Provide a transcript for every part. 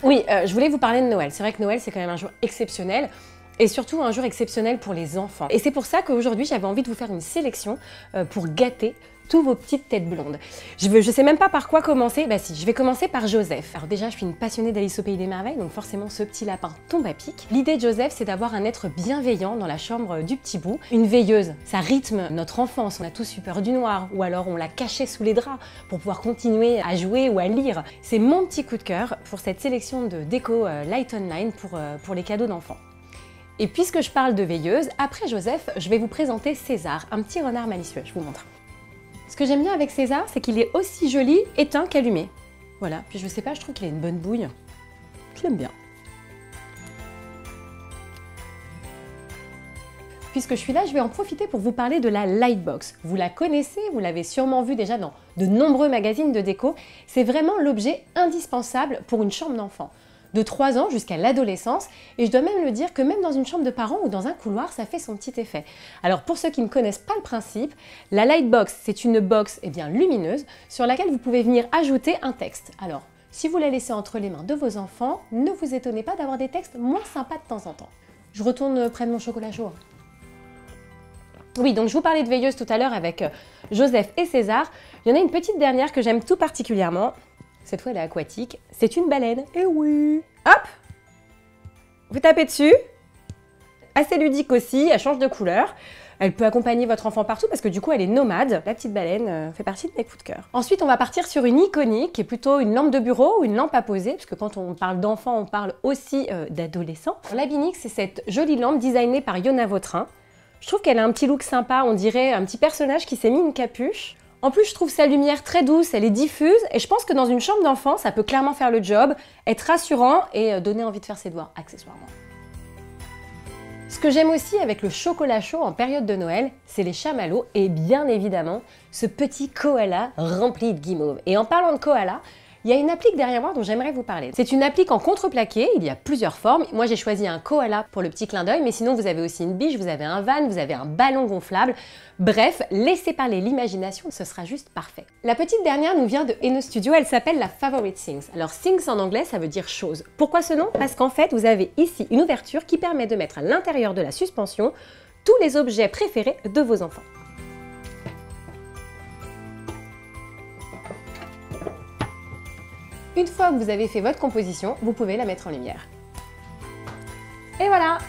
Oui, je voulais vous parler de Noël. C'est vrai que Noël, c'est quand même un jour exceptionnel. Et surtout un jour exceptionnel pour les enfants. Et c'est pour ça qu'aujourd'hui, j'avais envie de vous faire une sélection pour gâter tous vos petites têtes blondes. Je sais même pas par quoi commencer. Bah si, je vais commencer par Joseph. Alors déjà, je suis une passionnée d'Alice au Pays des Merveilles, donc forcément ce petit lapin tombe à pic. L'idée de Joseph, c'est d'avoir un être bienveillant dans la chambre du petit bout. Une veilleuse, ça rythme notre enfance. On a tous eu peur du noir, ou alors on l'a caché sous les draps pour pouvoir continuer à jouer ou à lire. C'est mon petit coup de cœur pour cette sélection de déco Light Online pour les cadeaux d'enfants. Et puisque je parle de veilleuse, après Joseph, je vais vous présenter César, un petit renard malicieux, je vous montre. Ce que j'aime bien avec César, c'est qu'il est aussi joli éteint qu'allumé. Voilà, puis je sais pas, je trouve qu'il a une bonne bouille. Je l'aime bien. Puisque je suis là, je vais en profiter pour vous parler de la Lightbox. Vous la connaissez, vous l'avez sûrement vue déjà dans de nombreux magazines de déco. C'est vraiment l'objet indispensable pour une chambre d'enfant. De 3 ans jusqu'à l'adolescence, et je dois même le dire que même dans une chambre de parents ou dans un couloir, ça fait son petit effet. Alors pour ceux qui ne connaissent pas le principe, la Lightbox, c'est une box lumineuse sur laquelle vous pouvez venir ajouter un texte. Alors, si vous la laissez entre les mains de vos enfants, ne vous étonnez pas d'avoir des textes moins sympas de temps en temps. Je retourne près de mon chocolat chaud. Oui, donc je vous parlais de veilleuse tout à l'heure avec Joseph et César. Il y en a une petite dernière que j'aime tout particulièrement. Cette fois, elle est aquatique. C'est une baleine. Eh oui! Hop! Vous tapez dessus. Assez ludique aussi, elle change de couleur. Elle peut accompagner votre enfant partout parce que du coup, elle est nomade. La petite baleine fait partie de mes coups de cœur. Ensuite, on va partir sur une iconique qui est plutôt une lampe de bureau ou une lampe à poser, parce que quand on parle d'enfants, on parle aussi d'adolescents. La Binique, c'est cette jolie lampe designée par Yona Vautrin. Je trouve qu'elle a un petit look sympa, on dirait un petit personnage qui s'est mis une capuche. En plus, je trouve sa lumière très douce, elle est diffuse, et je pense que dans une chambre d'enfant, ça peut clairement faire le job, être rassurant et donner envie de faire ses devoirs, accessoirement. Ce que j'aime aussi avec le chocolat chaud en période de Noël, c'est les chamallows et bien évidemment, ce petit koala rempli de guimauve. Et en parlant de koala, il y a une applique derrière moi dont j'aimerais vous parler. C'est une applique en contreplaqué, il y a plusieurs formes. Moi j'ai choisi un koala pour le petit clin d'œil, mais sinon vous avez aussi une biche, vous avez un van, vous avez un ballon gonflable. Bref, laissez parler l'imagination, ce sera juste parfait. La petite dernière nous vient de Eno Studio, elle s'appelle la Favorite Things. Alors Things en anglais ça veut dire chose. Pourquoi ce nom? Parce qu'en fait vous avez ici une ouverture qui permet de mettre à l'intérieur de la suspension tous les objets préférés de vos enfants. Une fois que vous avez fait votre composition, vous pouvez la mettre en lumière. Et voilà!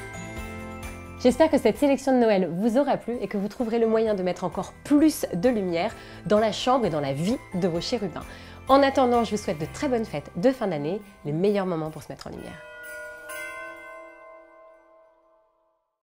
J'espère que cette sélection de Noël vous aura plu et que vous trouverez le moyen de mettre encore plus de lumière dans la chambre et dans la vie de vos chérubins. En attendant, je vous souhaite de très bonnes fêtes de fin d'année, les meilleurs moments pour se mettre en lumière.